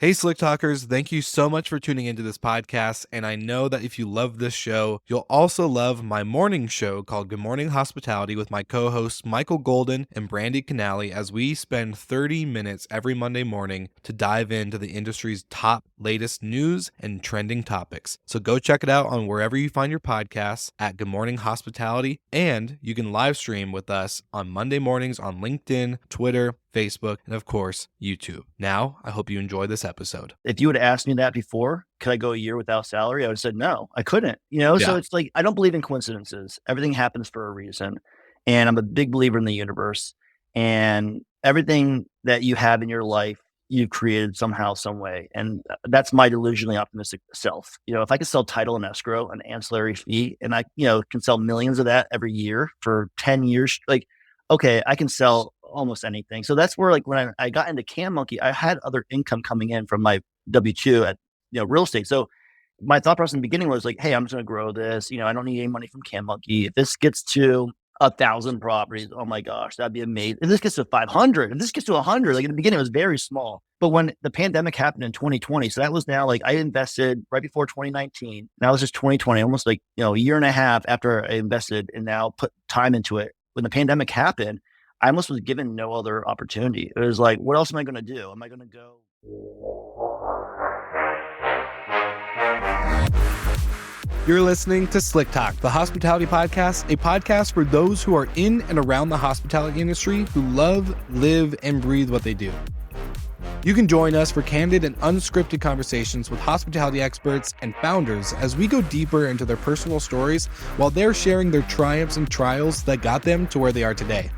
Hey, Slick Talkers, thank you so much for tuning into this podcast. And I know that if you love this show, you'll also love my morning show called Good Morning Hospitality with my co hosts Michael Golden and Brandy Canali, as we spend 30 minutes every Monday morning to dive into the industry's top latest news and trending topics. So go check it out on wherever you find your podcasts at Good Morning Hospitality. And you can live stream with us on Monday mornings on LinkedIn, Twitter, Facebook, and of course, YouTube. Now, I hope you enjoy this episode. If you would have asked me that before, could I go a year without salary? I would have said, no, I couldn't, So it's like, I don't believe in coincidences. Everything happens for a reason. And I'm a big believer in the universe, and everything that you have in your life, you've created somehow, some way. And that's my delusionally optimistic self. If I could sell title and escrow, an ancillary fee, and I, can sell millions of that every year for 10 years, like, okay, I can sell almost anything. So that's where, like, when I got into CanMonkey, I had other income coming in from my W-2 at, real estate. So my thought process in the beginning was like, hey, I'm just going to grow this. I don't need any money from CanMonkey. If this gets to 1,000 properties, oh my gosh, that'd be amazing. If this gets to 500, if this gets to 100, like in the beginning, it was very small. But when the pandemic happened in 2020, so that was now, like, I invested right before 2019. Now this is 2020, almost like, a year and a half after I invested and now put time into it. When the pandemic happened, I almost was given no other opportunity. It was like, what else am I going to do? Am I going to go? You're listening to Slick Talk, the hospitality podcast, a podcast for those who are in and around the hospitality industry who love, live, and breathe what they do. You can join us for candid and unscripted conversations with hospitality experts and founders as we go deeper into their personal stories while they're sharing their triumphs and trials that got them to where they are today.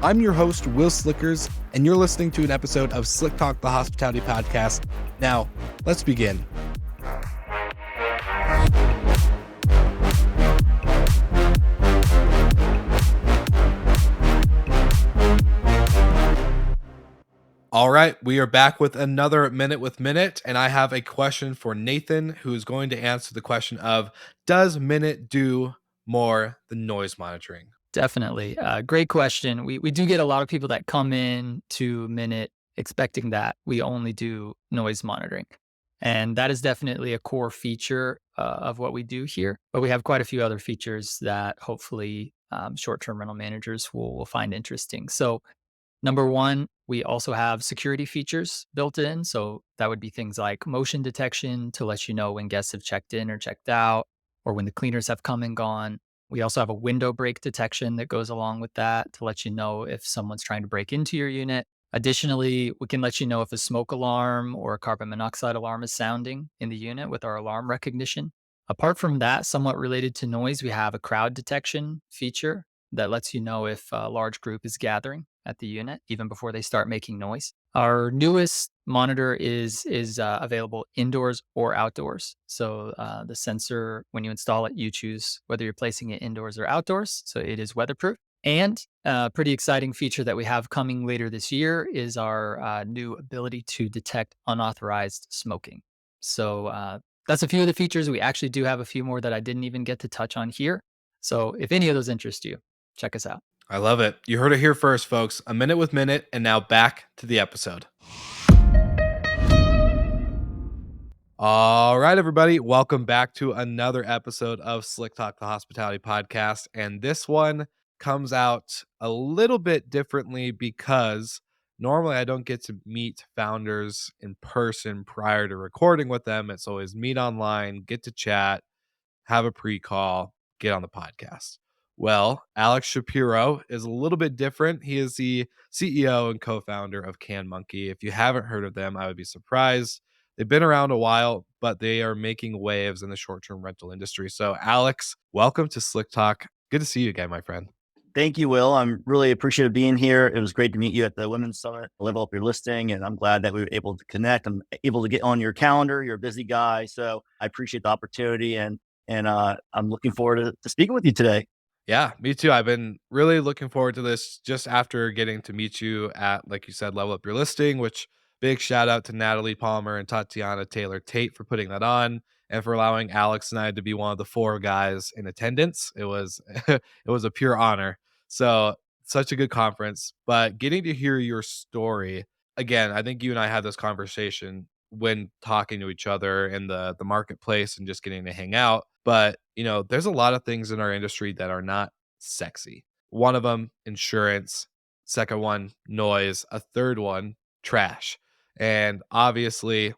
I'm your host, Will Slickers, and you're listening to an episode of Slick Talk, the hospitality podcast. Now, let's begin. All right, we are back with another Minute with Minute, and I have a question for Nathan, who's going to answer the question of, does Minute do more than noise monitoring? Definitely. Great question. We do get a lot of people that come in to Minute expecting that we only do noise monitoring. And that is definitely a core feature of what we do here. But we have quite a few other features that hopefully short-term rental managers will find interesting. So number one, we also have security features built in. So that would be things like motion detection to let you know when guests have checked in or checked out, or when the cleaners have come and gone. We also have a window break detection that goes along with that to let you know if someone's trying to break into your unit. Additionally, we can let you know if a smoke alarm or a carbon monoxide alarm is sounding in the unit with our alarm recognition. Apart from that, somewhat related to noise, we have a crowd detection feature that lets you know if a large group is gathering at the unit even before they start making noise. Our newest monitor is available indoors or outdoors. So the sensor, when you install it, you choose whether you're placing it indoors or outdoors. So it is weatherproof. And a pretty exciting feature that we have coming later this year is our new ability to detect unauthorized smoking. So that's a few of the features. We actually do have a few more that I didn't even get to touch on here. So if any of those interest you, check us out. I love it. You heard it here first, folks. A Minute with Minute, and now back to the episode. All right, everybody. Welcome back to another episode of Slick Talk, the hospitality podcast. And this one comes out a little bit differently because normally I don't get to meet founders in person prior to recording with them. It's always meet online, get to chat, have a pre-call, get on the podcast. Well, Alex Shapiro is a little bit different. He is the CEO and co-founder of CanMonkey. If you haven't heard of them, I would be surprised. They've been around a while, but they are making waves in the short-term rental industry. So, Alex, welcome to Slick Talk. Good to see you again, my friend. Thank you, Will. I'm really appreciative of being here. It was great to meet you at the Women's Summit, level up your listing, and I'm glad that we were able to connect. I'm able to get on your calendar. You're a busy guy, so I appreciate the opportunity, and I'm looking forward to speaking with you today. Yeah, me too. I've been really looking forward to this just after getting to meet you at, like you said, Level Up Your Listing, which big shout out to Natalie Palmer and Tatiana Taylor Tate for putting that on and for allowing Alex and I to be one of the 4 guys in attendance. It was it was a pure honor. So such a good conference. But getting to hear your story again, I think you and I had this conversation when talking to each other in the marketplace and just getting to hang out. But, there's a lot of things in our industry that are not sexy. One of them, insurance. Second one, noise. A third one, trash. And obviously,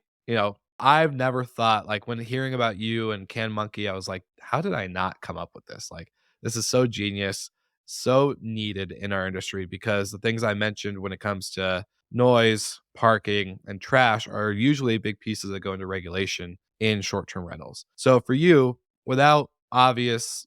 I've never thought, like, when hearing about you and CanMonkey, I was like, how did I not come up with this? Like, this is so genius, so needed in our industry, because the things I mentioned when it comes to noise, parking, and trash are usually big pieces that go into regulation in short-term rentals. So for you, without obvious,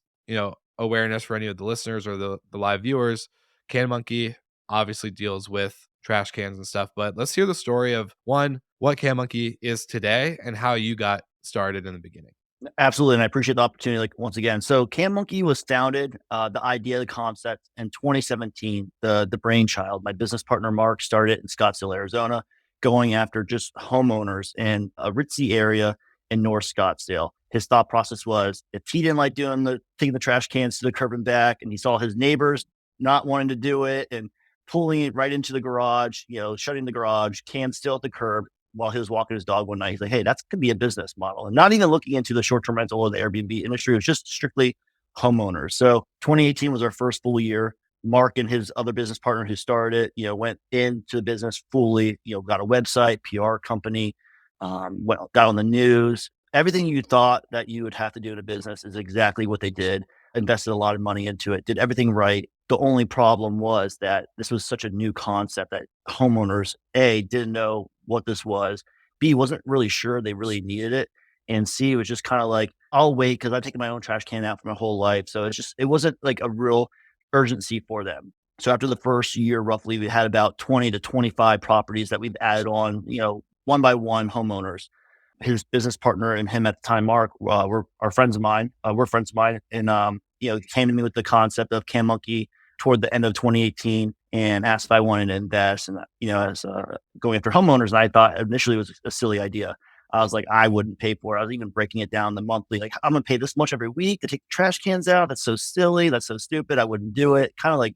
awareness for any of the listeners or the live viewers, CanMonkey obviously deals with trash cans and stuff. But let's hear the story of one, what CanMonkey is today and how you got started in the beginning. Absolutely, and I appreciate the opportunity, like, once again. So CanMonkey was founded, the idea, the concept in 2017. The brainchild, my business partner Mark started it in Scottsdale, Arizona, going after just homeowners in a ritzy area in North Scottsdale. His thought process was, if he didn't like taking the trash cans to the curb and back, and he saw his neighbors not wanting to do it and pulling it right into the garage, shutting the garage, cans still at the curb, while he was walking his dog one night, he's like, hey, that could be a business model. And not even looking into the short-term rental or the Airbnb industry. It was just strictly homeowners. So 2018 was our first full year. Mark and his other business partner who started it, went into the business fully, got a website, PR company, got on the news. Everything you thought that you would have to do in a business is exactly what they did. Invested a lot of money into it, did everything right. The only problem was that this was such a new concept that homeowners, A, didn't know what this was, B, wasn't really sure they really needed it, and C, was just kind of like, I'll wait because I've taken my own trash can out for my whole life. So it wasn't like a real urgency for them. So after the first year, roughly, we had about 20 to 25 properties that we've added on, one by one homeowners. His business partner and him at the time, Mark, were friends of mine. We're friends of mine. And, came to me with the concept of CanMonkey toward the end of 2018 and asked if I wanted to invest. And, I was going after homeowners. And I thought initially it was a silly idea. I was like, I wouldn't pay for it. I was even breaking it down the monthly. Like, I'm going to pay this much every week to take the trash cans out. That's so silly. That's so stupid. I wouldn't do it. Kind of like,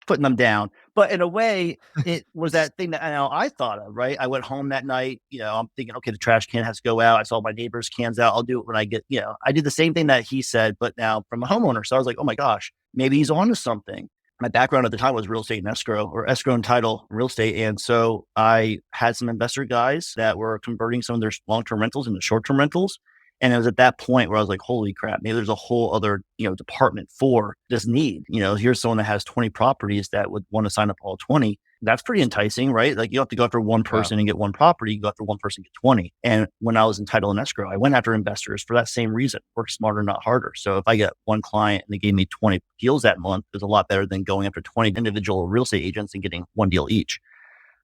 putting them down. But in a way, it was that thing that I thought of, right? I went home that night, I'm thinking, okay, the trash can has to go out. I saw my neighbor's cans out. I'll do it when I get, I did the same thing that he said, but now from a homeowner. So I was like, oh my gosh, maybe he's on to something. My background at the time was real estate and escrow and title real estate. And so I had some investor guys that were converting some of their long-term rentals into short-term rentals. And it was at that point where I was like, holy crap, maybe there's a whole other, department for this need. Here's someone that has 20 properties that would want to sign up all 20. That's pretty enticing, right? Like, you don't have to go after one person and get one property. You go after one person and get 20. And when I was in title and escrow, I went after investors for that same reason. Work smarter, not harder. So if I get one client and they gave me 20 deals that month, it's a lot better than going after 20 individual real estate agents and getting one deal each.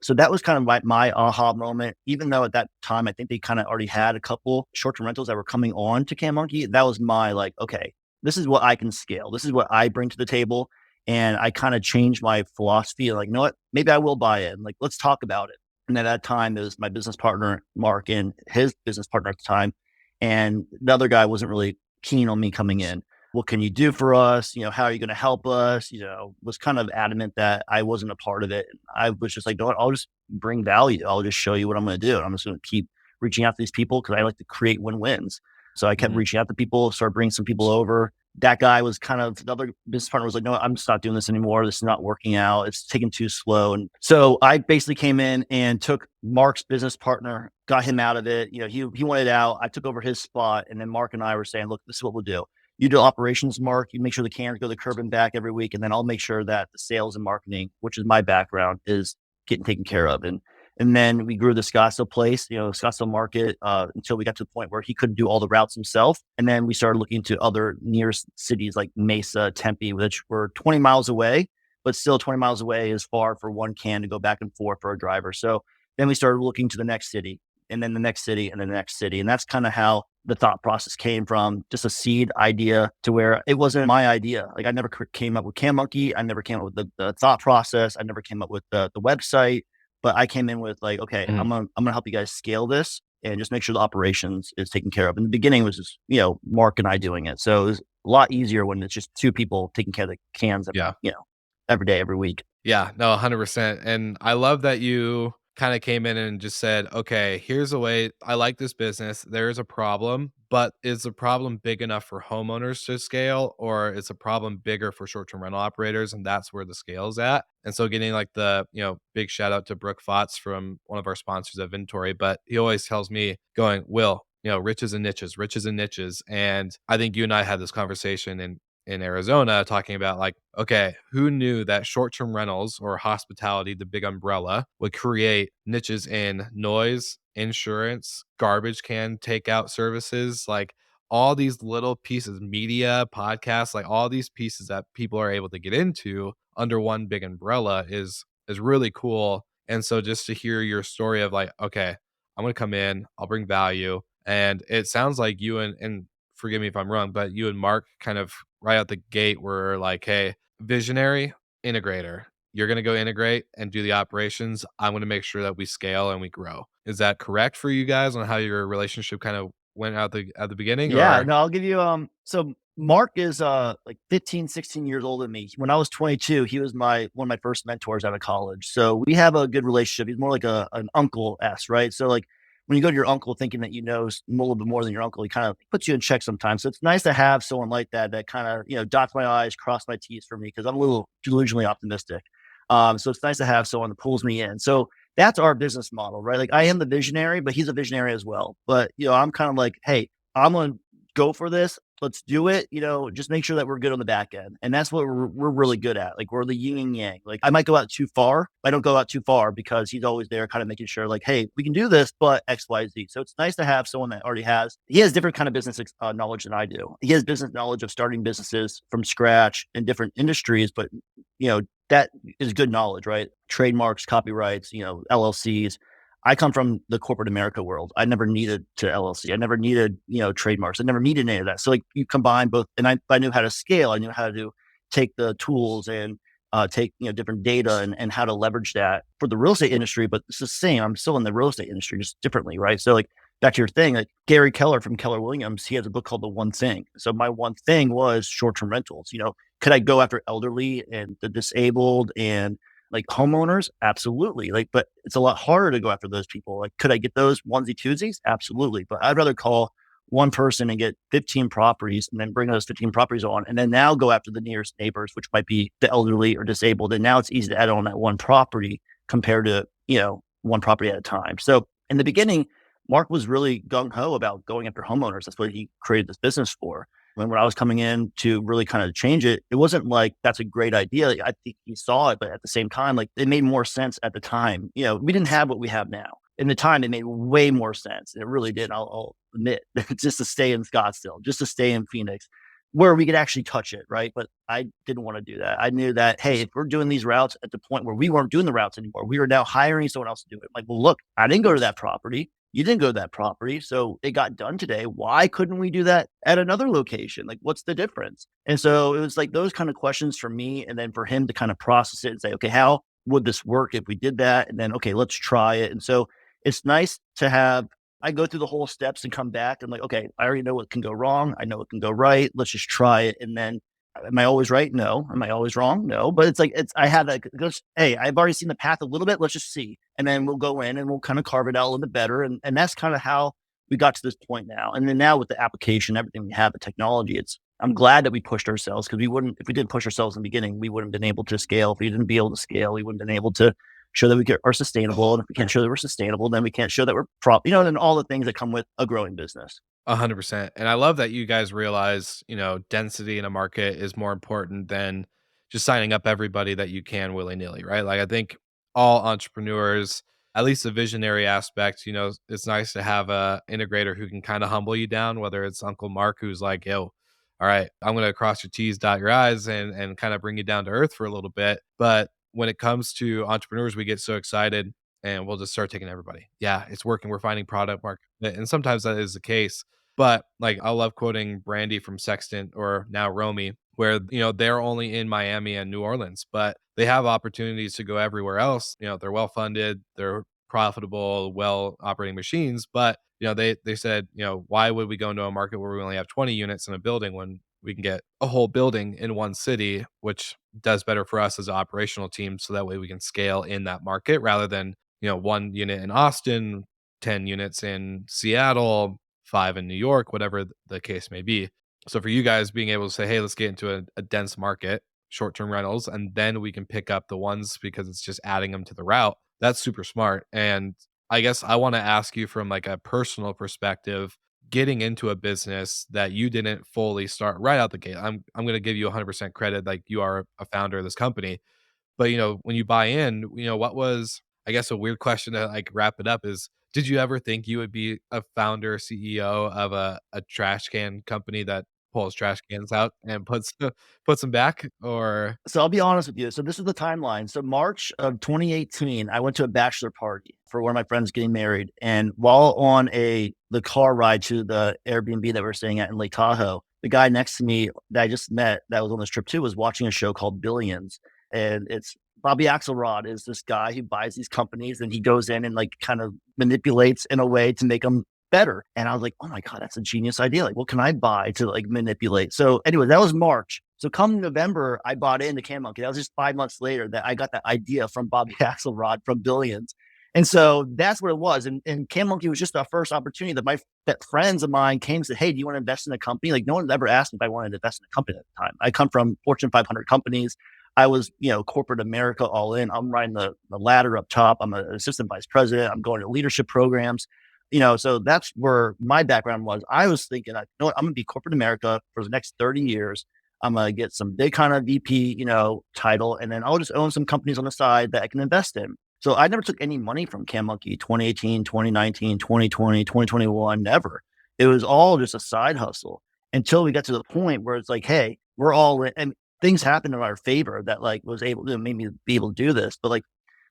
So that was kind of my aha moment, even though at that time, I think they kind of already had a couple short-term rentals that were coming on to CanMonkey. That was my like, okay, this is what I can scale. This is what I bring to the table. And I kind of changed my philosophy. Like, you know what, maybe I will buy it. And like, let's talk about it. And at that time, it was my business partner, Mark, and his business partner at the time. And the other guy wasn't really keen on me coming in. What can you do for us? How are you going to help us? Was kind of adamant that I wasn't a part of it. I was just like, no, I'll just bring value. I'll just show you what I'm going to do. And I'm just going to keep reaching out to these people because I like to create win-wins. So I kept reaching out to people, started bringing some people over. That guy was kind of, the other business partner was like, no, I'm just not doing this anymore. This is not working out. It's taking too slow. And so I basically came in and took Mark's business partner, got him out of it. He wanted out. I took over his spot. And then Mark and I were saying, look, this is what we'll do. You do operations, Mark. You make sure the cans go to the curb and back every week. And then I'll make sure that the sales and marketing, which is my background, is getting taken care of. And then we grew the Scottsdale place, Scottsdale market, until we got to the point where he couldn't do all the routes himself. And then we started looking to other near cities like Mesa, Tempe, which were 20 miles away, but still 20 miles away is far for one can to go back and forth for a driver. So then we started looking to the next city, and then the next city, and the next city. And that's kind of how the thought process came from, just a seed idea to where it wasn't my idea. Like, I never came up with CanMonkey. I never came up with the thought process. I never came up with the website, but I came in with like, okay, I'm gonna help you guys scale this and just make sure the operations is taken care of. In the beginning, it was just, Mark and I doing it. So it was a lot easier when it's just two people taking care of the cans, every day, every week. Yeah, no, 100%. And I love that you kind of came in and just said, okay, here's a way. I like this business. There is a problem, but is the problem big enough for homeowners to scale, or is the problem bigger for short-term rental operators? And that's where the scale is at. And so getting like big shout out to Brooke Fotz from one of our sponsors of Inventory, but he always tells me going, Will, riches and niches, riches and niches. And I think you and I had this conversation in Arizona talking about like, okay, who knew that short-term rentals or hospitality, the big umbrella, would create niches in noise, insurance, garbage can takeout services, like all these little pieces, media, podcasts, like all these pieces that people are able to get into under one big umbrella is really cool. And so just to hear your story of like, okay, I'm gonna come in, I'll bring value. And it sounds like you and forgive me if I'm wrong, but you and Mark kind of right out the gate were like, hey, visionary, integrator. You're going to go integrate and do the operations. I'm going to make sure that we scale and we grow. Is that correct for you guys on how your relationship kind of went out at the beginning Yeah, or no, I'll give you so Mark is like 15, 16 years older than me. When I was 22, he was my one of my first mentors out of college. So we have a good relationship. He's more like an uncle s, right? So like when you go to your uncle thinking that you know a little bit more than your uncle, he kind of puts you in check sometimes. So it's nice to have someone like that kind of, dots my I's, cross my T's for me because I'm a little delusionally optimistic. So it's nice to have someone that pulls me in. So that's our business model, right? Like I am the visionary, but he's a visionary as well. But I'm kind of like, hey, I'm gonna go for this. Let's do it. Just make sure that we're good on the back end. And that's what we're really good at. Like we're the yin and yang. Like I might go out too far. I don't go out too far because he's always there kind of making sure like, hey, we can do this, but X, Y, Z. So it's nice to have someone that already he has different kind of business knowledge than I do. He has business knowledge of starting businesses from scratch in different industries, but that is good knowledge, right? Trademarks, copyrights, LLCs. I come from the corporate America world. I never needed to LLC. I never needed, trademarks. I never needed any of that. So like you combine both, and I knew how to scale. I knew how to take the tools and take different data and how to leverage that for the real estate industry. But it's the same. I'm still in the real estate industry, just differently, right? So like back to your thing, like Gary Keller from Keller Williams, he has a book called The One Thing. So my one thing was short-term rentals. Could I go after elderly and the disabled and like homeowners? Absolutely. Like, but it's a lot harder to go after those people. Like, could I get those onesie twosies? Absolutely. But I'd rather call one person and get 15 properties and then bring those 15 properties on and then now go after the nearest neighbors, which might be the elderly or disabled. And now it's easy to add on that one property compared to, one property at a time. So in the beginning, Mark was really gung ho about going after homeowners. That's what he created this business for. When I was coming in to really kind of change it, it wasn't like that's a great idea. Like, I think he saw it, but at the same time, like it made more sense at the time. We didn't have what we have now. In the time, it made way more sense. It really did. I'll admit, just to stay in Scottsdale, just to stay in Phoenix, where we could actually touch it, right? But I didn't want to do that. I knew that, hey, if we're doing these routes at the point where we weren't doing the routes anymore, we were now hiring someone else to do it. Like, well, look, I didn't go to that property. You didn't go to that property. So it got done today. Why couldn't we do that at another location? Like, what's the difference? And so it was like those kind of questions for me. And then for him to kind of process it and say, okay, how would this work if we did that? And then, okay, let's try it. And so it's nice to have, I go through the whole steps and come back and like, okay, I already know what can go wrong. I know what can go right. Let's just try it. And then am I always right? No. Am I always wrong? No. But it's like I have that. Hey, I've already seen the path a little bit. Let's just see, and then we'll go in and we'll kind of carve it out a little bit better. And that's kind of how we got to this point now. And then now with the application, everything we have, the technology, I'm glad that we pushed ourselves because we wouldn't if we didn't push ourselves in the beginning, we wouldn't have been able to scale. If we didn't be able to scale, we wouldn't have been able to show that are sustainable. And if we can't show that we're sustainable, then we can't show that we're and all the things that come with a growing business. 100%. And I love that you guys realize, density in a market is more important than just signing up everybody that you can willy-nilly, right? Like I think all entrepreneurs, at least the visionary aspect, it's nice to have a integrator who can kind of humble you down, whether it's Uncle Mark who's like, yo, all right, I'm gonna cross your T's, dot your I's and kind of bring you down to earth for a little bit. But when it comes to entrepreneurs, we get so excited and we'll just start taking everybody. Yeah, it's working. We're finding product market fit. And sometimes that is the case. But like I love quoting Brandy from Sextant or now Romy, where they're only in Miami and New Orleans, but they have opportunities to go everywhere else. They're well funded, they're profitable, well operating machines. But they said, why would we go into a market where we only have 20 units in a building when we can get a whole building in one city, which does better for us as an operational team, so that way we can scale in that market rather than one unit in Austin, 10 units in Seattle, 5 in New York, whatever the case may be. So for you guys being able to say, hey, let's get into a dense market, short-term rentals, and then we can pick up the ones because it's just adding them to the route. That's super smart. And I guess I want to ask you from like a personal perspective, getting into a business that you didn't fully start right out the gate. I'm going to give you 100% credit, like you are a founder of this company. But, when you buy in, what was, I guess, a weird question to like wrap it up is, did you ever think you would be a founder, CEO of a trash can company that pulls trash cans out and puts them back? Or So I'll be honest with you. So this is the timeline. So March of 2018, I went to a bachelor party for one of my friends getting married. And while on the car ride to the Airbnb that we are staying at in Lake Tahoe, the guy next to me that I just met that was on this trip too was watching a show called Billions. And it's Bobby Axelrod is this guy who buys these companies and he goes in and like kind of manipulates in a way to make them better. And I was like, oh my God, that's a genius idea. Like, what can I buy to like manipulate? So anyway, that was March. So come November, I bought into CanMonkey. That was just 5 months later that I got that idea from Bobby Axelrod from Billions. And so that's what it was. And CanMonkey was just the first opportunity that friends of mine came and said, hey, do you want to invest in a company? Like no one's ever asked me if I wanted to invest in a company at the time. I come from Fortune 500 companies. I was, corporate America all in. I'm riding the ladder up top. I'm an assistant vice president. I'm going to leadership programs. So that's where my background was. I was thinking, I'm going to be corporate America for the next 30 years. I'm going to get some big kind of VP, title, and then I'll just own some companies on the side that I can invest in. So I never took any money from CanMonkey 2018, 2019, 2020, 2021, never. It was all just a side hustle until we got to the point where it's like, hey, we're all in, and things happened in our favor that like was able to make me be able to do this. But like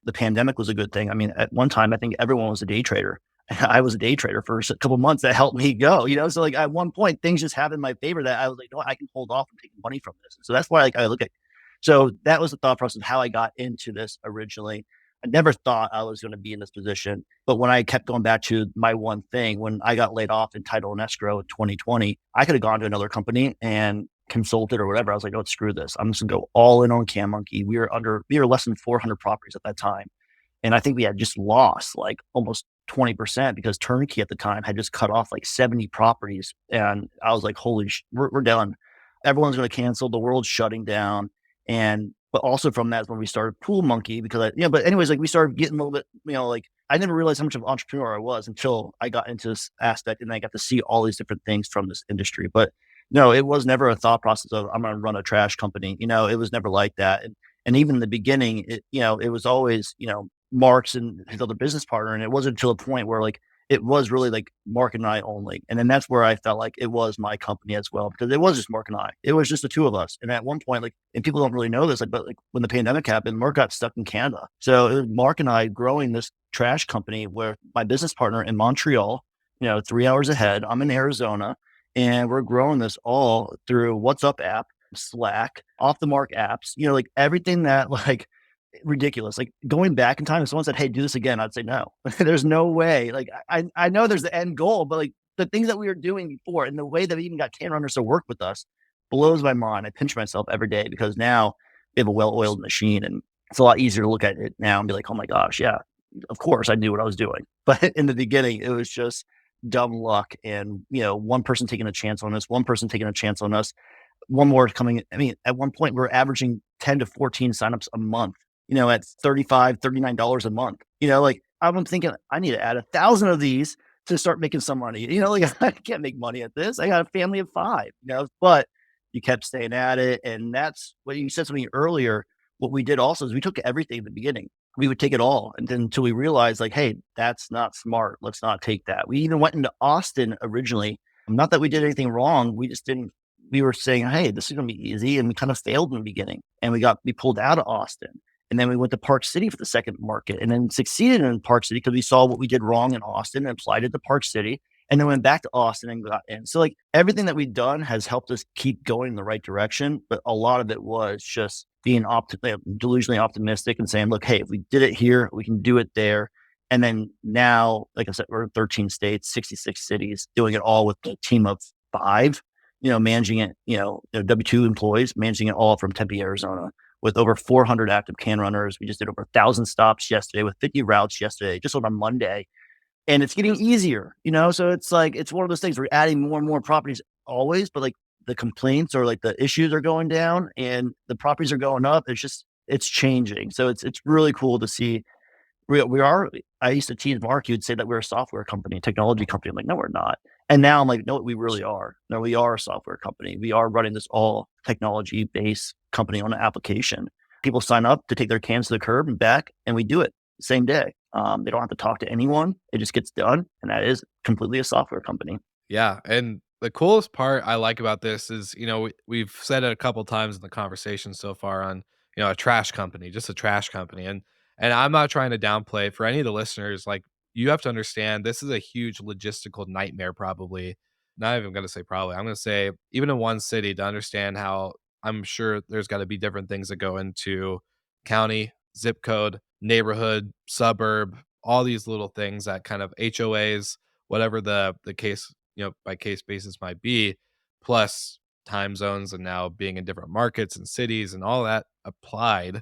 the pandemic was a good thing. I mean, at one time, I think everyone was a day trader. I was a day trader for a couple of months that helped me go, So like at one point, things just happened in my favor that I was like, no, I can hold off and take money from this. So that's why like I look at. So that was the thought process of how I got into this originally. I never thought I was going to be in this position, but when I kept going back to my one thing, when I got laid off in title and escrow in 2020, I could have gone to another company and consulted or whatever. I was like, oh, screw this. I'm just gonna go all in on CanMonkey. We were less than 400 properties at that time. And I think we had just lost like almost 20% because Turnkey at the time had just cut off like 70 properties. And I was like, we're done. Everyone's going to cancel. The world's shutting down. But also from that is when we started Pool Monkey because but anyways, like we started getting a little bit, like I never realized how much of an entrepreneur I was until I got into this aspect and I got to see all these different things from this industry. But no, it was never a thought process of I'm going to run a trash company. It was never like that. And even in the beginning, it was always, Mark's and his other business partner. And it wasn't until a point where like it was really like Mark and I only. And then that's where I felt like it was my company as well, because it was just Mark and I. It was just the two of us. And at one point, like, and people don't really know this, like, but like when the pandemic happened, Mark got stuck in Canada. So it was Mark and I growing this trash company where my business partner in Montreal, 3 hours ahead, I'm in Arizona, and we're growing this all through WhatsApp app, Slack, off the mark apps, like everything that like ridiculous. Like going back in time, if someone said, hey, do this again, I'd say no. There's no way. Like I know there's the end goal, but like the things that we were doing before and the way that we even got can runners to work with us blows my mind. I pinch myself every day because now we have a well-oiled machine and it's a lot easier to look at it now and be like, oh my gosh, yeah, of course I knew what I was doing. But in the beginning, it was just dumb luck and, one person taking a chance on us, one person taking a chance on us, one more coming. I mean, at one point we're averaging 10 to 14 signups a month, at $35, $39 a month, like I'm thinking I need to add 1,000 of these to start making some money. Like I can't make money at this. I got a family of 5, but you kept staying at it. And that's what you said something earlier. What we did also is we took everything at the beginning. We would take it all. And then until we realized like, hey, that's not smart. Let's not take that. We even went into Austin originally. Not that we did anything wrong. We just didn't, we were saying, hey, this is going to be easy. And we kind of failed in the beginning and we pulled out of Austin. And then we went to Park City for the second market and then succeeded in Park City because we saw what we did wrong in Austin and applied it to Park City and then went back to Austin and got in. So like everything that we've done has helped us keep going in the right direction. But a lot of it was just being delusionally optimistic and saying, look, hey, if we did it here, we can do it there. And then now, like I said, we're in 13 states, 66 cities, doing it all with a team of 5, managing it, W-2 employees, managing it all from Tempe, Arizona, with over 400 active can runners. We just did over 1,000 stops yesterday with 50 routes yesterday, just on Monday. And it's getting easier, so it's like it's one of those things. We're adding more and more properties always, but like the complaints or like the issues are going down and the properties are going up. It's changing. So it's really cool to see. We are. I used to tease Mark. He would say that we're a software company, technology company. I'm like, no, we're not. And now I'm like, no, we really are. No, we are a software company. We are running this all technology based company on an application. People sign up to take their cans to the curb and back, and we do it the same day. They don't have to talk to anyone. It just gets done. And that is completely a software company. Yeah, and the coolest part I like about this is, we've said it a couple times in the conversation so far on, a trash company, just a trash company, and I'm not trying to downplay it for any of the listeners. Like, you have to understand, this is a huge logistical nightmare. Probably, not even gonna say probably. I'm gonna say even in one city to understand how I'm sure there's got to be different things that go into county, zip code, neighborhood, suburb, all these little things that kind of HOAs, whatever the case, by case basis might be, plus time zones and now being in different markets and cities and all that applied,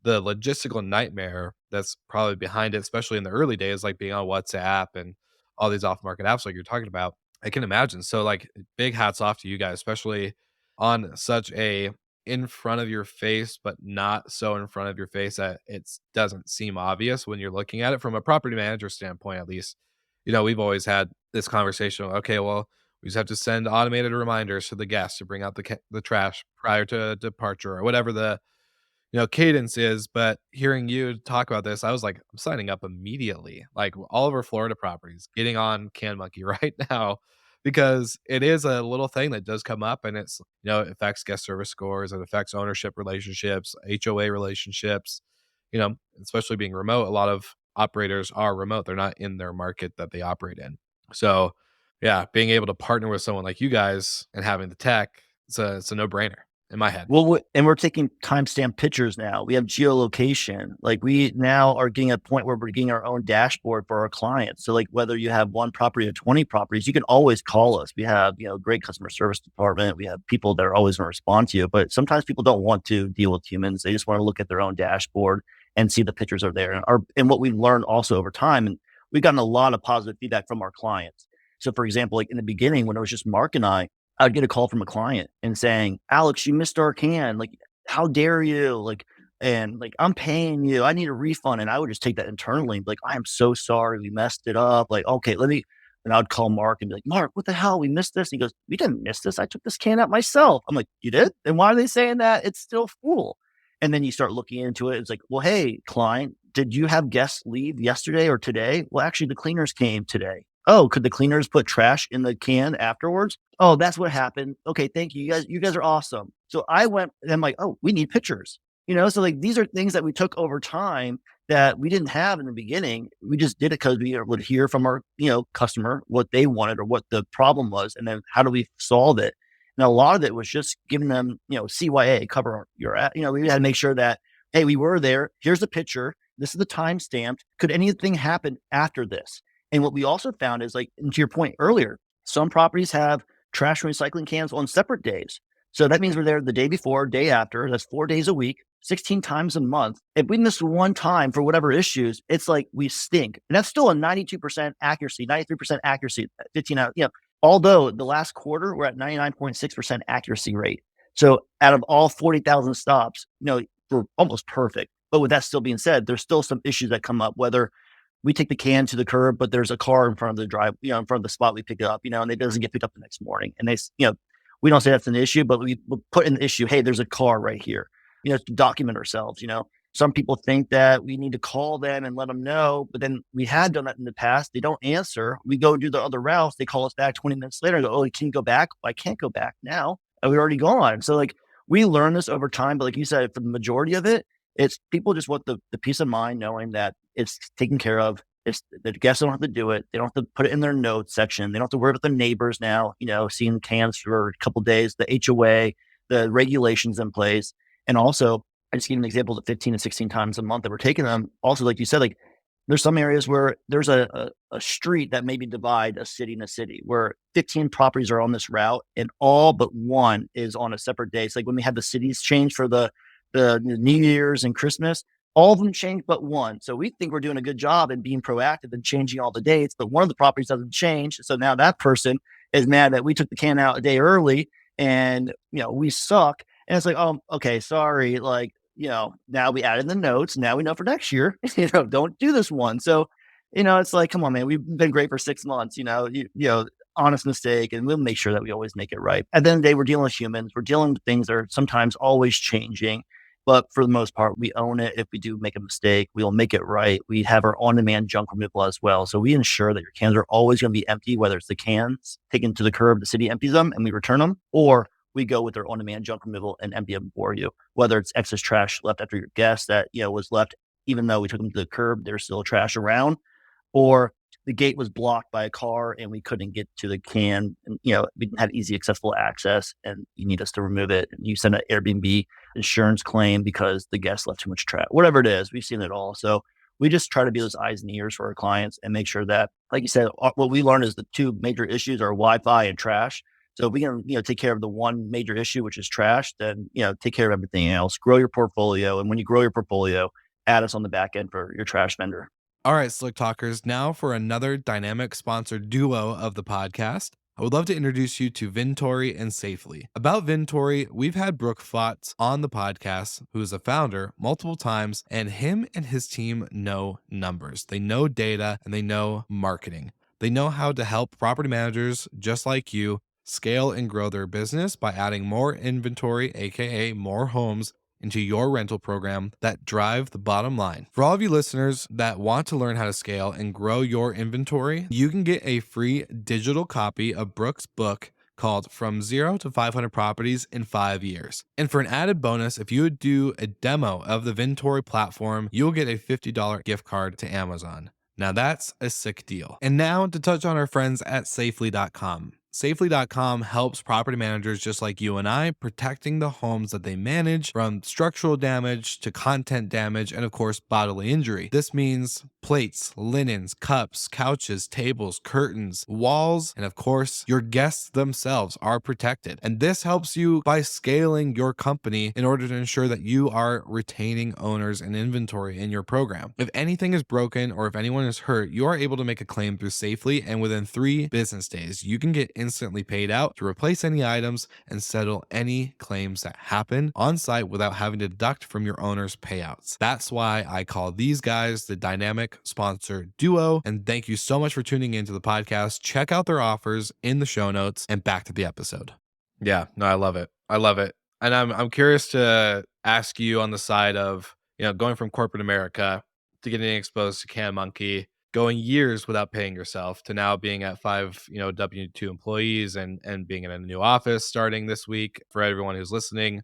the logistical nightmare that's probably behind it, especially in the early days, like being on WhatsApp and all these off market apps like you're talking about. I can imagine. So, like, big hats off to you guys, especially on such a in front of your face, but not so in front of your face that it doesn't seem obvious when you're looking at it from a property manager standpoint, at least. We've always had this conversation. Okay, well, we just have to send automated reminders to the guests to bring out the trash prior to departure or whatever the cadence is. But hearing you talk about this, I was like, I'm signing up immediately. Like, all of our Florida properties, getting on CanMonkey right now, because it is a little thing that does come up, and it affects guest service scores, it affects ownership relationships, HOA relationships, especially being remote. A lot of operators are remote. They're not in their market that they operate in. So, yeah, being able to partner with someone like you guys and having the tech, it's a no-brainer in my head. Well, and we're taking timestamp pictures now. We have geolocation. Like we now are getting a point where we're getting our own dashboard for our clients. So like whether you have one property or 20 properties, you can always call us. We have, great customer service department. We have people that are always going to respond to you, but sometimes people don't want to deal with humans. They just want to look at their own dashboard and see the pictures are there. And what we've learned also over time, and we've gotten a lot of positive feedback from our clients. So for example, like in the beginning, when it was just Mark and I would get a call from a client and saying, Alex, you missed our can. Like, how dare you? Like, and like, I'm paying you. I need a refund. And I would just take that internally and be like, I am so sorry. We messed it up. Like, okay, and I'd call Mark and be like, Mark, what the hell? We missed this. And he goes, we didn't miss this. I took this can out myself. I'm like, you did? And why are they saying that? It's still full. And then you start looking into it. It's like, well, hey, client, did you have guests leave yesterday or today? Well, actually, the cleaners came today. Oh, could the cleaners put trash in the can afterwards? Oh, that's what happened. Okay, thank you. You guys are awesome. So I went and I'm like, oh, we need pictures. So like these are things that we took over time that we didn't have in the beginning. We just did it because we would hear from our, customer what they wanted or what the problem was, and then how do we solve it? And a lot of it was just giving them, CYA, cover your, we had to make sure that, hey, we were there. Here's the picture. This is the time stamped. Could anything happen after this? And what we also found is, like, and to your point earlier, some properties have trash and recycling cans on separate days. So that means we're there the day before, day after. That's 4 days a week, 16 times a month. If we miss one time for whatever issues, it's like we stink. And that's still a 92% accuracy, 93% accuracy, 15 out, although the last quarter, we're at 99.6% accuracy rate. So out of all 40,000 stops, we're almost perfect. But with that still being said, there's still some issues that come up, whether we take the can to the curb, but there's a car in front of the drive, in front of the spot we pick it up, and it doesn't get picked up the next morning. And we don't say that's an issue, but we put in the issue, hey, there's a car right here, to document ourselves. Some people think that we need to call them and let them know, but then we had done that in the past. They don't answer. We go do the other routes. They call us back 20 minutes later and go, oh, can you go back? I can't go back now. We're already gone. So like we learn this over time, but like you said, for the majority of it, it's people just want the peace of mind knowing that it's taken care of. It's the guests don't have to do it. They don't have to put it in their notes section. They don't have to worry about the neighbors now, seeing cans for a couple of days, the HOA, the regulations in place. And also, I just gave an example of 15 to 16 times a month that we're taking them. Also, like you said, like there's some areas where there's a street that maybe divide a city and a city where 15 properties are on this route and all but one is on a separate day. It's like when we had the cities change for the the New Year's and Christmas, all of them changed but one. So we think we're doing a good job in being proactive and changing all the dates, but one of the properties doesn't change. So now that person is mad that we took the can out a day early and, we suck. And it's like, oh, okay, sorry. Like, now we added the notes. Now we know for next year, don't do this one. So, it's like, come on, man, we've been great for 6 months, honest mistake, and we'll make sure that we always make it right. At the end of the day, we're dealing with humans. We're dealing with things that are sometimes always changing. But for the most part, we own it. If we do make a mistake, we'll make it right. We have our on-demand junk removal as well. So we ensure that your cans are always going to be empty, whether it's the cans taken to the curb, the city empties them and we return them, or we go with our on-demand junk removal and empty them for you. Whether it's excess trash left after your guest that, was left, even though we took them to the curb, there's still trash around, or the gate was blocked by a car and we couldn't get to the can and, we didn't have easy accessible access and you need us to remove it. And you send an Airbnb insurance claim because the guest left too much trash, whatever it is, we've seen it all. So we just try to be those eyes and ears for our clients and make sure that, like you said, what we learned is the two major issues are Wi-Fi and trash. So if we can, take care of the one major issue, which is trash, then, take care of everything else, grow your portfolio. And when you grow your portfolio, add us on the back end for your trash vendor. All right, Slick Talkers, now for another dynamic sponsored duo of the podcast. I would love to introduce you to Vintory and Safely. About Vintory, we've had Brooke Flotz on the podcast, who is a founder, multiple times, and him and his team know numbers. They know data and they know marketing. They know how to help property managers just like you scale and grow their business by adding more inventory, aka more homes, into your rental program that drive the bottom line. For all of you listeners that want to learn how to scale and grow your inventory, you can get a free digital copy of Brooke's book called From Zero to 500 Properties in 5 Years. And for an added bonus, if you would do a demo of the Vintory platform, you'll get a $50 gift card to Amazon. Now that's a sick deal. And now to touch on our friends at Safely.com. Safely.com helps property managers just like you and I protecting the homes that they manage from structural damage to content damage and of course bodily injury. This means plates, linens, cups, couches, tables, curtains, walls, and of course your guests themselves are protected. And this helps you by scaling your company in order to ensure that you are retaining owners and inventory in your program. If anything is broken or if anyone is hurt, you are able to make a claim through Safely, and within 3 business days you can get instantly paid out to replace any items and settle any claims that happen on site without having to deduct from your owner's payouts. That's why I call these guys the dynamic sponsor duo. And thank you so much for tuning into the podcast. Check out their offers in the show notes and back to the episode. Yeah, no, I love it. I love it. And I'm curious to ask you on the side of, going from corporate America to getting exposed to CanMonkey, going years without paying yourself to now being at 5, W-2 employees and being in a new office starting this week. For everyone who's listening,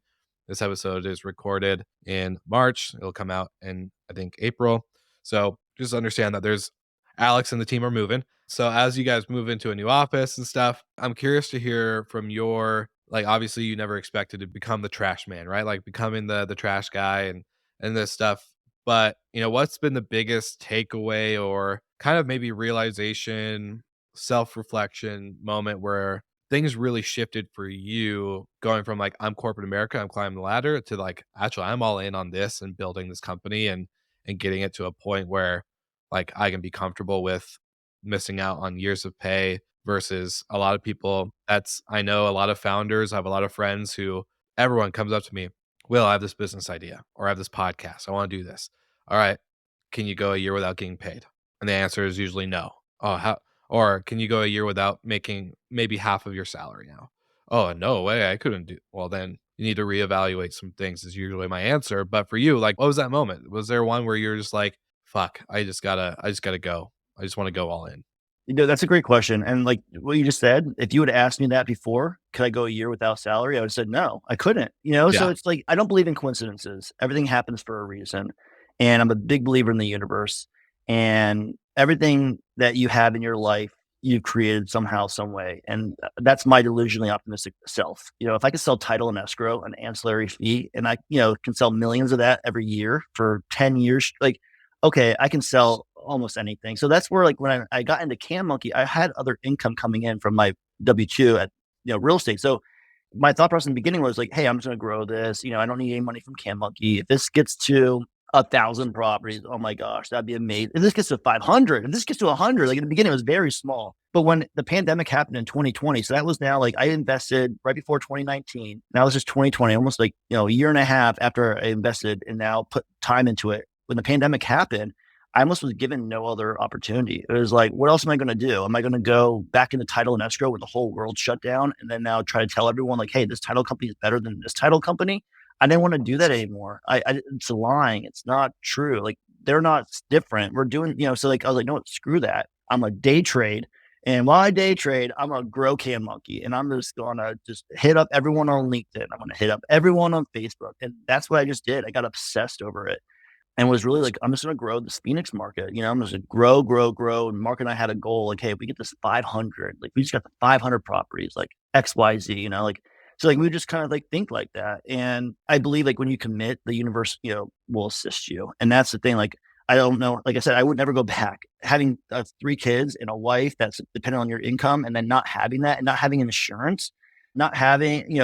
this episode is recorded in March. It'll come out in, I think, April. So just understand that there's Alex and the team are moving. So as you guys move into a new office and stuff, I'm curious to hear from your, like, obviously you never expected to become the trash man, right? Like becoming the trash guy and this stuff. But, what's been the biggest takeaway or kind of maybe realization, self-reflection moment where things really shifted for you going from like, I'm corporate America, I'm climbing the ladder to like, actually, I'm all in on this and building this company and getting it to a point where like I can be comfortable with missing out on years of pay versus a lot of people. I know a lot of founders, I have a lot of friends who everyone comes up to me, Will, I have this business idea or I have this podcast. I want to do this. All right. Can you go a year without getting paid? And the answer is usually no. Oh, how? Or can you go a year without making maybe half of your salary now? Oh, no way. I couldn't do. Well, then you need to reevaluate some things is usually my answer. But for you, like, what was that moment? Was there one where you're just like, fuck, I just gotta go. I just want to go all in. That's a great question. And like what you just said, if you would have asked me that before, could I go a year without salary? I would have said, no, I couldn't, so Yeah. it's like, I don't believe in coincidences. Everything happens for a reason. And I'm a big believer in the universe, and everything that you have in your life, you've created somehow, some way. And that's my delusionally optimistic self. If I could sell title and escrow, an ancillary fee, and I, can sell millions of that every year for 10 years, like, okay, I can sell almost anything. So that's where, like, when I got into CanMonkey, I had other income coming in from my W-2 at, real estate. So my thought process in the beginning was like, hey, I'm just going to grow this. I don't need any money from CanMonkey. If this gets to 1,000 properties, oh my gosh, that'd be amazing. If this gets to 500, if this gets to 100, like in the beginning, it was very small. But when the pandemic happened in 2020, so that was now like I invested right before 2019. Now it's just 2020, almost like, a year and a half after I invested and now put time into it. When the pandemic happened, I almost was given no other opportunity. It was like, what else am I going to do? Am I going to go back into title and escrow when the whole world shut down and then now try to tell everyone like, hey, this title company is better than this title company? I didn't want to do that anymore. It's lying. It's not true. Like they're not different. We're doing, so like, I was like, no, screw that. I'm a day trade. And while I day trade, I'm going to grow CanMonkey and I'm just going to just hit up everyone on LinkedIn. I'm going to hit up everyone on Facebook. And that's what I just did. I got obsessed over it and was really like, I'm just going to grow this Phoenix market. I'm just going to grow, grow, grow. And Mark and I had a goal like, hey, if we get this 500, like we just got the 500 properties, like XYZ, like, so like we just kind of like think like that. And I believe like when you commit, the universe, will assist you. And that's the thing. Like, I don't know. Like I said, I would never go back. Having 3 kids and a wife that's dependent on your income and then not having that and not having insurance, not having,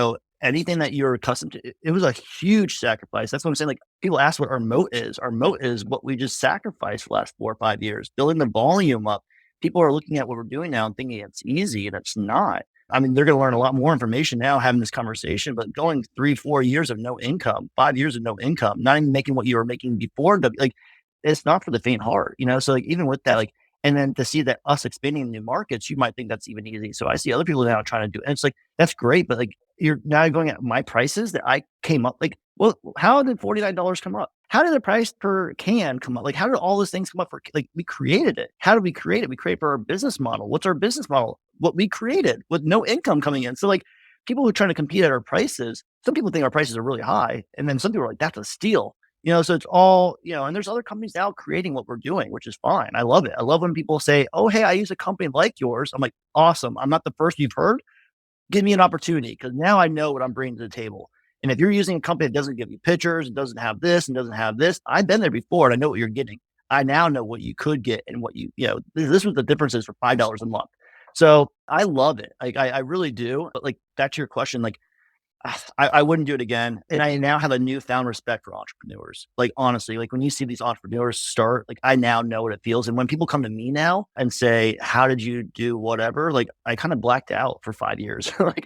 anything that you're accustomed to, it was a huge sacrifice. That's what I'm saying. Like people ask what our moat is. Our moat is what we just sacrificed the last 4 or 5 years, building the volume up. People are looking at what we're doing now and thinking it's easy, and it's not. I mean, they're going to learn a lot more information now having this conversation, but going 3, 4 years of no income, 5 years of no income, not even making what you were making before, like it's not for the faint heart, So like even with that, like, and then to see that us expanding new markets, you might think that's even easy. So I see other people now trying to do it. And it's like, that's great. But like, you're now going at my prices that I came up, like, well, how did $49 come up? How did the price per can come up? Like, how did all those things come up like we created it? How did we create it? We create for our business model. What's our business model? What we created with no income coming in. So like people who are trying to compete at our prices, some people think our prices are really high. And then some people are like, that's a steal. So it's all, and there's other companies now creating what we're doing, which is fine. I love it. I love when people say, oh, hey, I use a company like yours. I'm like, awesome. I'm not the first you've heard. Give me an opportunity because now I know what I'm bringing to the table. And if you're using a company that doesn't give you pictures, it doesn't have this and doesn't have this, I've been there before and I know what you're getting. I now know what you could get and what this was the differences for $5 a month. So I love it. Like I really do. But like back to your question, like I wouldn't do it again. And I now have a newfound respect for entrepreneurs. Like, honestly, like when you see these entrepreneurs start, like I now know what it feels. And when people come to me now and say, how did you do whatever? Like I kind of blacked out for 5 years. Like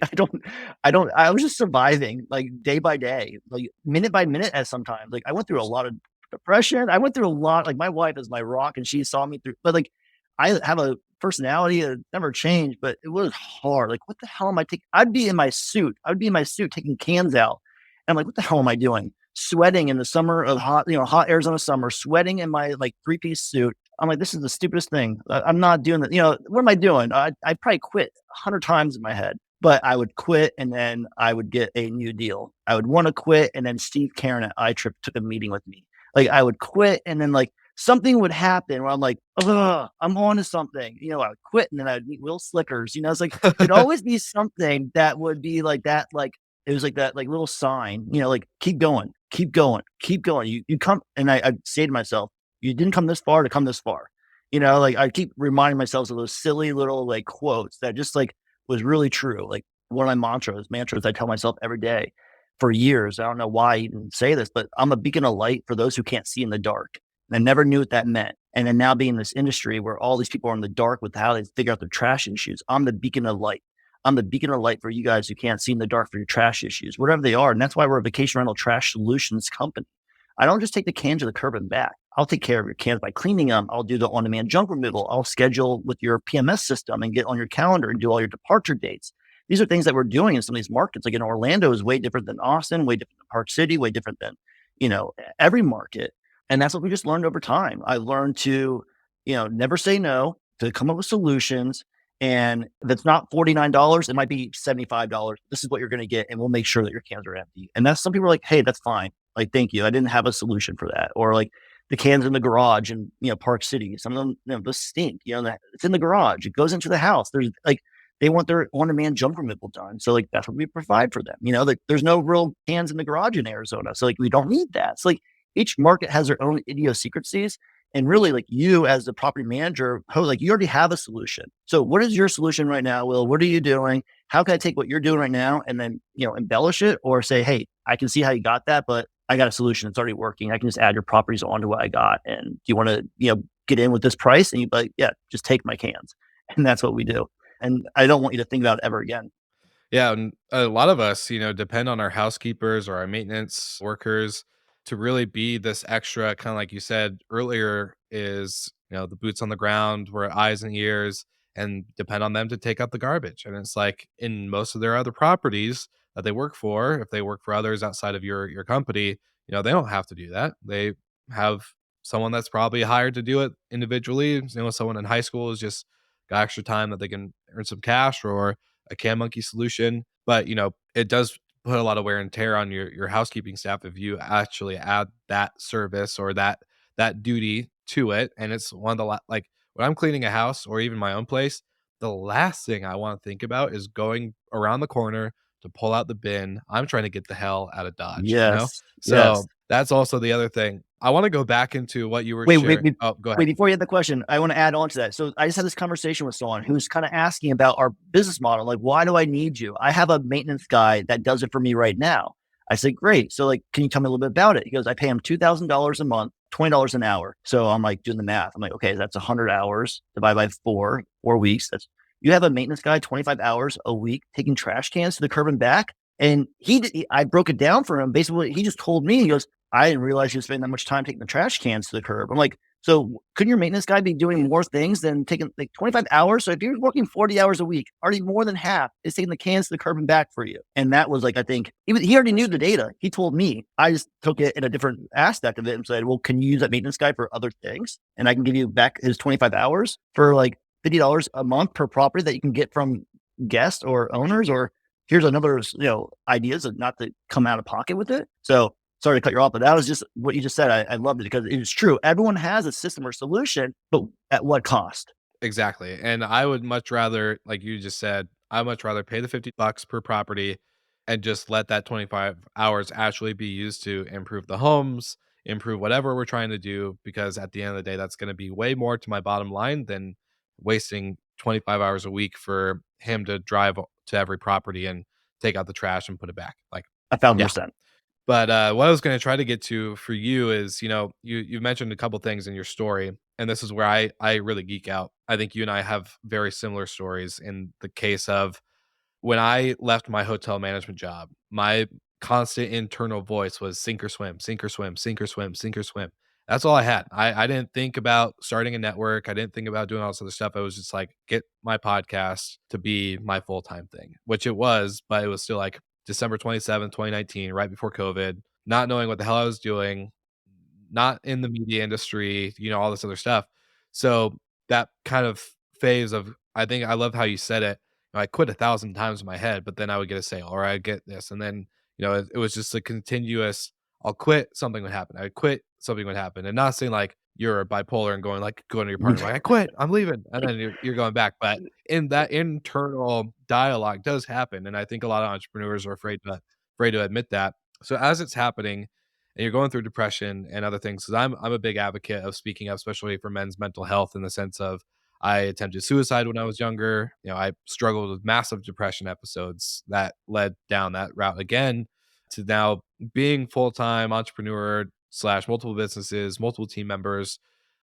I was just surviving like day by day, like minute by minute as sometimes. Like I went through a lot of depression. I went through a lot, like my wife is my rock and she saw me through, but like I have a personality that never changed, but it was hard. Like, what the hell am I taking? I'd be in my suit. I would be in my suit taking cans out. And I'm like, what the hell am I doing? Sweating in the summer of hot Arizona summer, sweating in my like 3-piece suit. I'm like, this is the stupidest thing. I'm not doing that. What am I doing? I'd probably quit 100 times in my head, but I would quit and then I would get a new deal. I would want to quit. And then Steve Karen at iTrip took a meeting with me. Like I would quit and then like something would happen where I'm like, oh, I'm on to something. I would quit and then I'd meet Will Slickers. It's like it'd always be something that would be like that, like it was like that like little sign, like keep going, keep going, keep going. You come and I'd say to myself, you didn't come this far to come this far. Like I keep reminding myself of those silly little like quotes that just like was really true. Like one of my mantras I tell myself every day for years. I don't know why I even say this, but I'm a beacon of light for those who can't see in the dark. And I never knew what that meant. And then now being in this industry where all these people are in the dark with how they figure out their trash issues, I'm the beacon of light. I'm the beacon of light for you guys who can't see in the dark for your trash issues, whatever they are. And that's why we're a vacation rental trash solutions company. I don't just take the cans to the curb and back. I'll take care of your cans by cleaning them. I'll do the on-demand junk removal. I'll schedule with your PMS system and get on your calendar and do all your departure dates. These are things that we're doing in some of these markets. Like in Orlando is way different than Austin, way different than Park City, way different than, every market. And that's what we just learned over time. I learned to, never say no, to come up with solutions. And if it's not $49, it might be $75. This is what you're going to get. And we'll make sure that your cans are empty. And that's some people are like, hey, that's fine. Like, thank you. I didn't have a solution for that. Or like the cans in the garage in, Park City. Some of them, those stink, it's in the garage. It goes into the house. There's like, they want their on-demand junk removal done. So like, that's what we provide for them. Like there's no real cans in the garage in Arizona. So like, we don't need that. So like, each market has their own idiosyncrasies. And really, like you as the property manager, like you already have a solution. So what is your solution right now, Will? What are you doing? how can I take what you're doing right now and then, embellish it, or say, hey, I can see how you got that, but I got a solution that's already working. I can just add your properties onto what I got. And do you want to, get in with this price? And you'd be like, yeah, just take my cans. And that's what we do. And I don't want you to think about it ever again. Yeah, and a lot of us, depend on our housekeepers or our maintenance workers to really be this extra, kind of like you said earlier, is the boots on the ground, we're eyes and ears, and depend on them to take out the garbage. And it's like in most of their other properties that they work for, if they work for others outside of your company, they don't have to do that. They have someone that's probably hired to do it individually. Someone in high school is just got extra time that they can earn some cash, or a CanMonkey solution. But it does put a lot of wear and tear on your housekeeping staff if you actually add that service or that duty to it. And it's one of the like when I'm cleaning a house or even my own place, the last thing I want to think about is going around the corner to pull out the bin. I'm trying to get the hell out of Dodge. Yes. Yes. So that's also the other thing. I want to go back into what you were Wait, wait, sharing. wait, Oh, go wait, ahead. before you had the question, I want to add on to that. So I just had this conversation with someone who's kind of asking about our business model. Like, why do I need you? I have a maintenance guy that does it for me right now. I said, great. So like, can you tell me a little bit about it? He goes, I pay him $2,000 a month, $20 an hour. So I'm like doing the math. I'm like, okay, that's 100 hours divided by 4 weeks. You have a maintenance guy, 25 hours a week, taking trash cans to the curb and back. And I broke it down for him. Basically, he just told me, he goes, I didn't realize you spend that much time taking the trash cans to the curb. I'm like, so couldn't your maintenance guy be doing more things than taking like 25 hours? So if you're working 40 hours a week, already more than half is taking the cans to the curb and back for you. And that was like, I think he already knew the data. He told me. I just took it in a different aspect of it and said, well, can you use that maintenance guy for other things? And I can give you back his 25 hours for like $50 a month per property that you can get from guests or owners, or here's another, ideas of not to come out of pocket with it. So sorry to cut you off, but that was just what you just said. I loved it because it is true. Everyone has a system or solution, but at what cost? Exactly. And I would much rather, like you just said, I'd much rather pay the $50 per property and just let that 25 hours actually be used to improve the homes, improve whatever we're trying to do. Because at the end of the day, that's going to be way more to my bottom line than wasting 25 hours a week for him to drive to every property and take out the trash and put it back. Like, A thousand yeah. percent. But, what I was gonna try to get to for you is, you mentioned a couple things in your story, and this is where I really geek out. I think you and I have very similar stories in the case of when I left my hotel management job, my constant internal voice was sink or swim, sink or swim, sink or swim, sink or swim. That's all I had. I didn't think about starting a network. I didn't think about doing all this other stuff. I was just like, get my podcast to be my full-time thing, which it was, but it was still like December 27th, 2019, right before COVID, not knowing what the hell I was doing, not in the media industry, all this other stuff. So that kind of phase of, I think I love how you said it. I quit 1,000 times in my head, but then I would get a sale or I'd get this. And then, it was just a continuous, I'll quit, something would happen. I'd quit, something would happen. And not saying like you're bipolar and going to your partner, like, I quit, I'm leaving. And then you're going back. But in that internal dialogue does happen. And I think a lot of entrepreneurs are afraid to admit that. So as it's happening, and you're going through depression and other things, because I'm a big advocate of speaking up, especially for men's mental health, in the sense of I attempted suicide when I was younger. I struggled with massive depression episodes that led down that route again to now being full-time entrepreneur slash multiple businesses, multiple team members.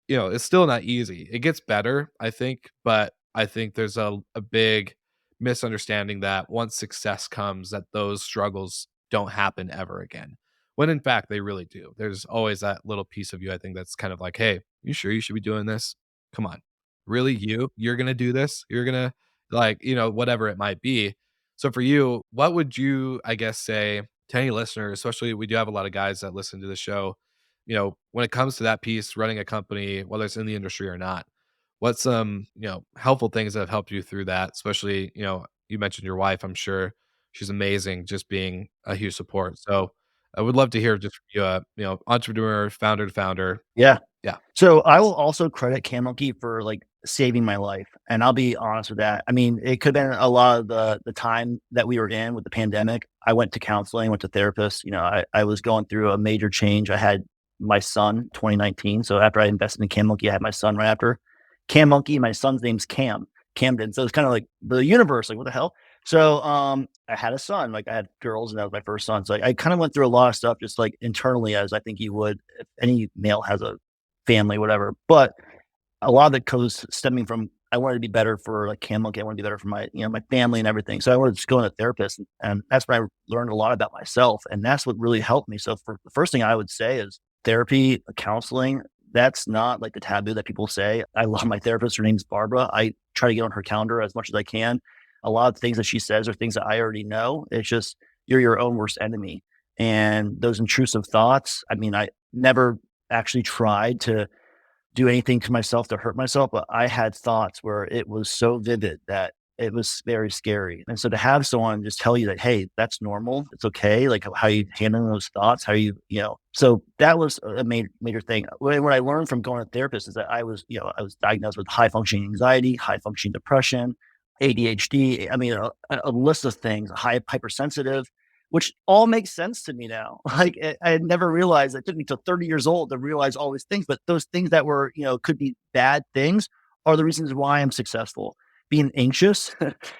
It's still not easy. It gets better, I think, but I think there's a big misunderstanding that once success comes, that those struggles don't happen ever again. When in fact they really do. There's always that little piece of you, I think, that's kind of like, hey, you sure you should be doing this? Come on. Really, you're gonna do this? You're gonna like, whatever it might be. So for you, what would you, I guess, say to any listeners, especially we do have a lot of guys that listen to the show, when it comes to that piece, running a company, whether it's in the industry or not, what's some, helpful things that have helped you through that? Especially, you mentioned your wife, I'm sure she's amazing, just being a huge support. So I would love to hear just from you, entrepreneur, founder to founder. Yeah. Yeah. So I will also credit CanMonkey for like saving my life. And I'll be honest with that. I mean, it could have been a lot of the time that we were in with the pandemic. I went to counseling, went to therapists. I was going through a major change. I had my son 2019. So after I invested in CanMonkey, I had my son right after. CanMonkey, my son's name's Camden. So it's kind of like the universe, like what the hell? So, I had a son, like, I had girls, and that was my first son, so I kinda went through a lot of stuff just, like, internally as I think you would if any male has a family, whatever, but a lot of it goes stemming from I wanted to be better for, like, CanMonkey, I wanna be better for my, my family and everything, so I wanted to just go to a therapist, and that's when I learned a lot about myself, and that's what really helped me. So for the first thing I would say is therapy, counseling, that's not, like, the taboo that people say. I love my therapist, her name's Barbara. I try to get on her calendar as much as I can. A lot of things that she says are things that I already know. It's just you're your own worst enemy, and those intrusive thoughts, I mean, I never actually tried to do anything to myself to hurt myself, but I had thoughts where it was so vivid that it was very scary. And so to have someone just tell you that, hey, that's normal, it's okay, like how you handle those thoughts, how so that was a major thing. What I learned from going to therapist is that I was diagnosed with high functioning anxiety, high functioning depression, ADHD. I mean, a list of things, hypersensitive, which all makes sense to me now. Like I had never realized it took me till 30 years old to realize all these things, but those things that were, could be bad things are the reasons why I'm successful. Being anxious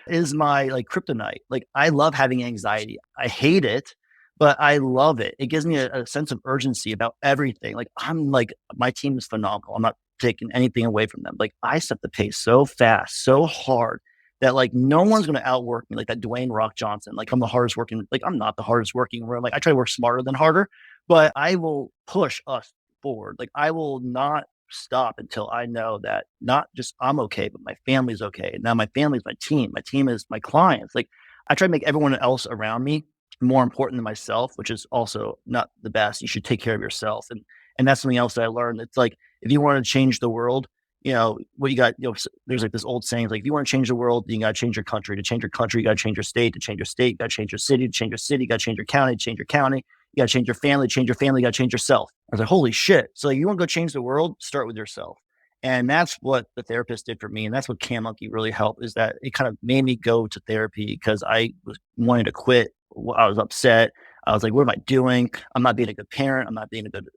is my like kryptonite. Like I love having anxiety. I hate it, but I love it. It gives me a sense of urgency about everything. Like I'm like my team is phenomenal. I'm not taking anything away from them. Like I set the pace so fast, so hard that like no one's going to outwork me like that Dwayne Rock Johnson. Like I'm the hardest working, like I'm not the hardest working. Where like I try to work smarter than harder, but I will push us forward. Like I will not stop until I know that not just I'm okay, but my family's okay. And now my family's my team. My team is my clients. Like I try to make everyone else around me more important than myself, which is also not the best. You should take care of yourself. And that's something else that I learned. It's like if you want to change the world, what you got, there's like this old saying, like, if you want to change the world, you got to change your country. To change your country, you got to change your state. To change your state, you got to change your city. To change your city, you got to change your county. To change your county, you got to change your family. To change your family, you got to change yourself. I was like, holy shit. So like, you want to go change the world? Start with yourself. And that's what the therapist did for me. And that's what CanMonkey really helped is that it kind of made me go to therapy because I was wanting to quit. I was upset. I was like, what am I doing? I'm not being a good parent. I'm not being a good,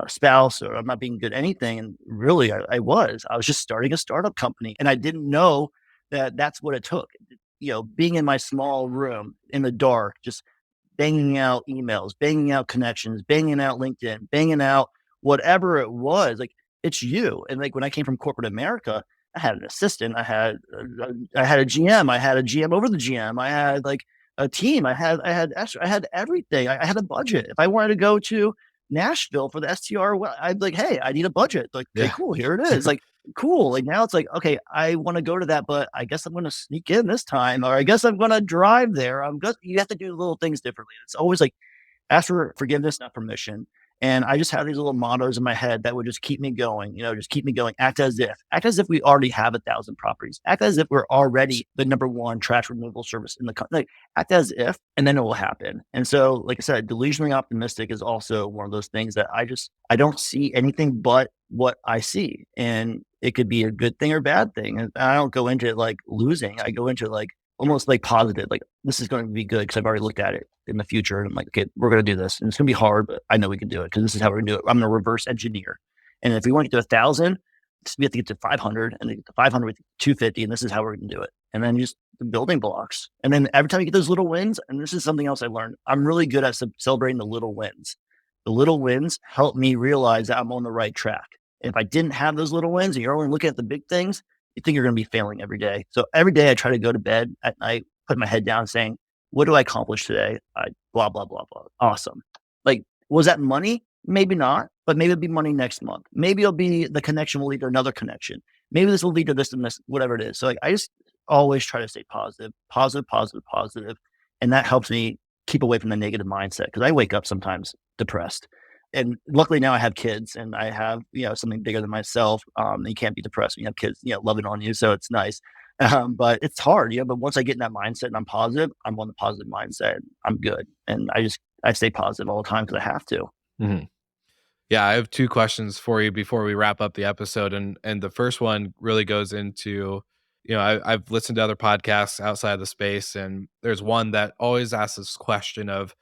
spouse, or I'm not being good at anything. And really, I was just starting a startup company and I didn't know that that's what it took. Being in my small room in the dark, just banging out emails, banging out connections, banging out LinkedIn, banging out whatever it was. Like it's you. And like when I came from corporate America, I had an assistant, I had a GM, I had a GM over the GM, I had like a team, I had everything. I had a budget. If I wanted to go to Nashville for the STR, well, I'd be like, hey, I need a budget. Like, okay, Yeah. cool, here it is. Like, cool. Like now it's like, okay, I want to go to that, but I guess I'm going to sneak in this time, or I guess I'm going to drive there. You have to do little things differently. It's always like ask for forgiveness, not permission. And I just had these little mottos in my head that would just keep me going, just keep me going. Act as if we already have 1,000 properties. Act as if we're already the number one trash removal service in the country. Like, act as if, and then it will happen. And so, like I said, delusionally optimistic is also one of those things that I don't see anything but what I see. And it could be a good thing or bad thing. And I don't go into it like losing. I go into like almost like positive, like this is going to be good because I've already looked at it in the future. And I'm like, okay, we're going to do this. And it's going to be hard, but I know we can do it because this is how we're going to do it. I'm going to reverse engineer. And if we want to get to 1,000, we have to get to 500 and then get to 500 with 250. And this is how we're going to do it. And then just the building blocks. And then every time you get those little wins, and this is something else I learned, I'm really good at celebrating the little wins. The little wins help me realize that I'm on the right track. And if I didn't have those little wins and you're only looking at the big things, you think you're going to be failing every day. So every day I try to go to bed at night, put my head down saying, what do I accomplish today? Blah, blah, blah, blah. Awesome. Like, was that money? Maybe not, but maybe it'll be money next month. Maybe it'll be the connection will lead to another connection. Maybe this will lead to this and this, whatever it is. So like, I just always try to stay positive, positive, positive, positive. And that helps me keep away from the negative mindset because I wake up sometimes depressed. And luckily now I have kids and I have, something bigger than myself. You can't be depressed when you have kids, loving on you. So it's nice. But it's hard, but once I get in that mindset and I'm positive, I'm on the positive mindset. I'm good. And I stay positive all the time because I have to. Mhm. Yeah, I have 2 questions for you before we wrap up the episode, and the first one really goes into, I've listened to other podcasts outside of the space, and there's one that always asks this question of,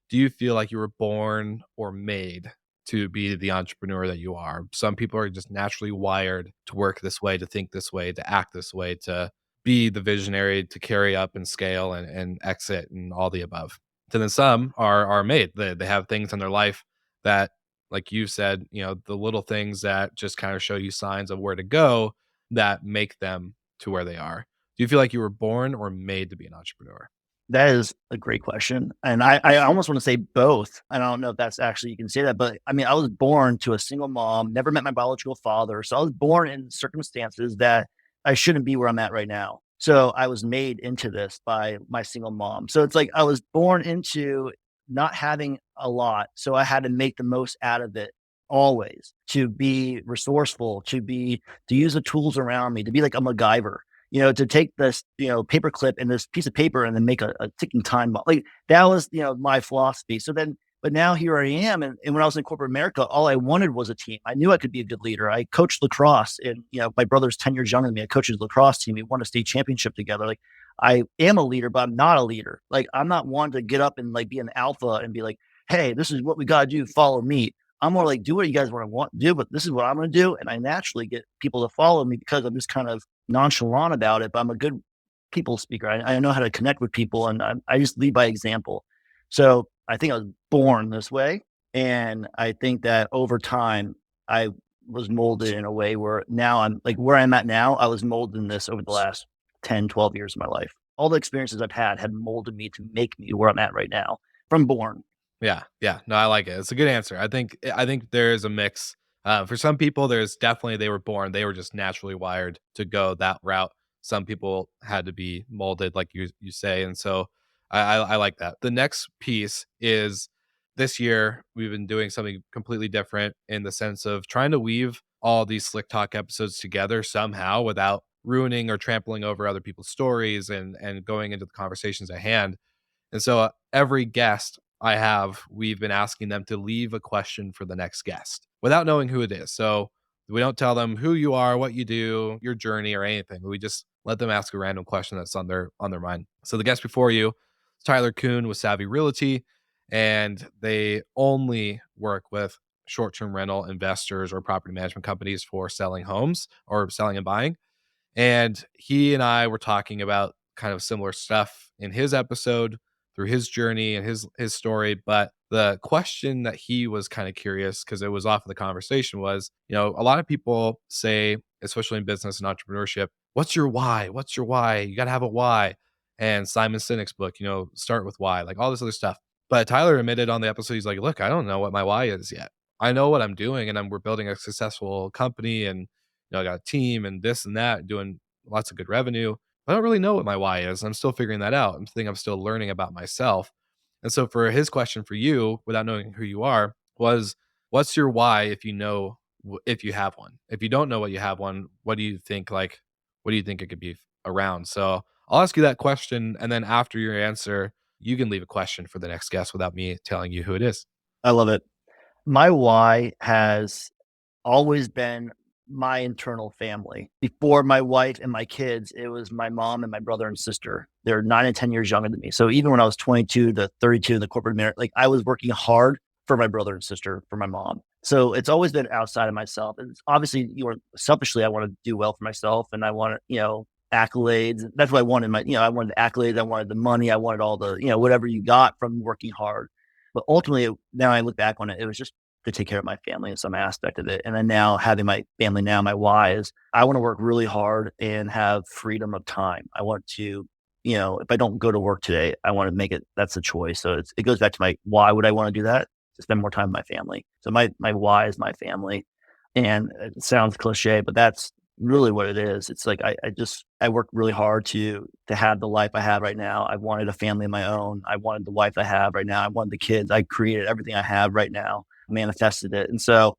do you feel like you were born or made to be the entrepreneur that you are? Some people are just naturally wired to work this way, to think this way, to act this way, to be the visionary to carry up and scale and exit and all the above. And then some are made. They have things in their life that, like you said, the little things that just kind of show you signs of where to go that make them to where they are. Do you feel like you were born or made to be an entrepreneur? That is a great question. And I almost want to say both. I don't know if that's actually, you can say that, but I mean, I was born to a single mom, never met my biological father. So I was born in circumstances that I shouldn't be where I'm at right now. So I was made into this by my single mom. So it's like I was born into not having a lot. So I had to make the most out of it always, to be resourceful, to use the tools around me, to be like a MacGyver, to take this, paper clip and this piece of paper and then make a ticking time bomb. Like that was, my philosophy. So then, but now here I am. And when I was in corporate America, all I wanted was a team. I knew I could be a good leader. I coached lacrosse and, my brother's 10 years younger than me. I coached his lacrosse team. We won a state championship together. Like I am a leader, but I'm not a leader. Like I'm not one to get up and like be an alpha and be like, hey, this is what we got to do. Follow me. I'm more like, do what you guys want to do, but this is what I'm going to do. And I naturally get people to follow me because I'm just kind of nonchalant about it, but I'm a good people speaker. I know how to connect with people and I just lead by example. So I think I was born this way. And I think that over time, I was molded in a way where now I'm like where I'm at now, I was molded in this over the last 10, 12 years of my life. All the experiences I've had molded me to make me where I'm at right now from born. Yeah, yeah. No, I like it. It's a good answer. I think there is a mix. For some people, there's definitely they were born, they were just naturally wired to go that route. Some people had to be molded, like you say, and so I like that. The next piece is this year we've been doing something completely different in the sense of trying to weave all these Slick Talk episodes together somehow without ruining or trampling over other people's stories and going into the conversations at hand. And so every guest I have, we've been asking them to leave a question for the next guest without knowing who it is. So we don't tell them who you are, what you do, your journey, or anything. We just let them ask a random question that's on their mind. So the guest before you, Tyler Kuhn with Savvy Realty, and they only work with short-term rental investors or property management companies for selling homes or selling and buying. And he and I were talking about kind of similar stuff in his episode through his journey and his story. But the question that he was kind of curious because it was off of the conversation was, a lot of people say, especially in business and entrepreneurship, what's your why? What's your why? You got to have a why. And Simon Sinek's book, start with why, like all this other stuff. But Tyler admitted on the episode, he's like, look, I don't know what my why is yet. I know what I'm doing and we're building a successful company and I got a team and this and that, doing lots of good revenue. I don't really know what my why is. I'm still figuring that out. I'm still learning about myself. And so for his question for you, without knowing who you are, was what's your why if you know if you have one? If you don't know what you have one, what do you think what do you think it could be around? So I'll ask you that question and then after your answer, you can leave a question for the next guest without me telling you who it is. I love it. My why has always been my internal family. Before my wife and my kids, it was my mom and my brother and sister. They're 9 and 10 years younger than me. So even when I was 22 to 32 in the corporate America, like I was working hard for my brother and sister, for my mom. So it's always been outside of myself. And obviously, selfishly, I want to do well for myself and I want, accolades. That's what I wanted. I wanted the accolades. I wanted the money. I wanted all the, whatever you got from working hard. But ultimately, now I look back on it, it was just to take care of my family in some aspect of it. And then now having my family now, my why is I want to work really hard and have freedom of time. I want to, if I don't go to work today, I want to make it, that's a choice. So it goes back to my why would I want to do that? To spend more time with my family. So my why is my family. And it sounds cliche, but that's really what it is. It's like I worked really hard to have the life I have right now. I wanted a family of my own. I wanted the wife I have right now. I wanted the kids. I created everything I have right now, manifested it. And so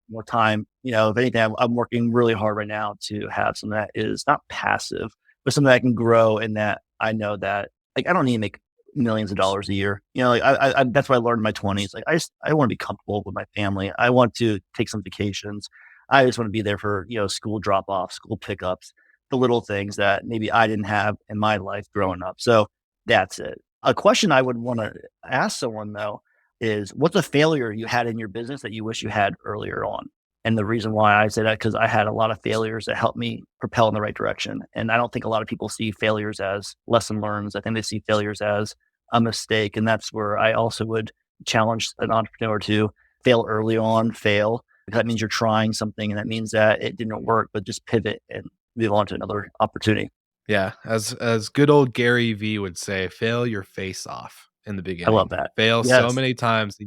more time, if anything, I'm working really hard right now to have something that is not passive, but something that I can grow and that I know that like I don't need to make millions of dollars a year. Like I that's what I learned in my 20s. Like I want to be comfortable with my family. I want to take some vacations. I just want to be there for, school drop off, school pickups, the little things that maybe I didn't have in my life growing up. So that's it. A question I would want to ask someone though is what's a failure you had in your business that you wish you had earlier on? And the reason why I say that, because I had a lot of failures that helped me propel in the right direction. And I don't think a lot of people see failures as lesson learns. I think they see failures as a mistake. And that's where I also would challenge an entrepreneur to fail early on, fail. That means you're trying something and that means that it didn't work, but just pivot and move on to another opportunity. Yeah, as good old Gary V would say, "Fail your face off in the I love beginning." that. Fail so Yes, many times that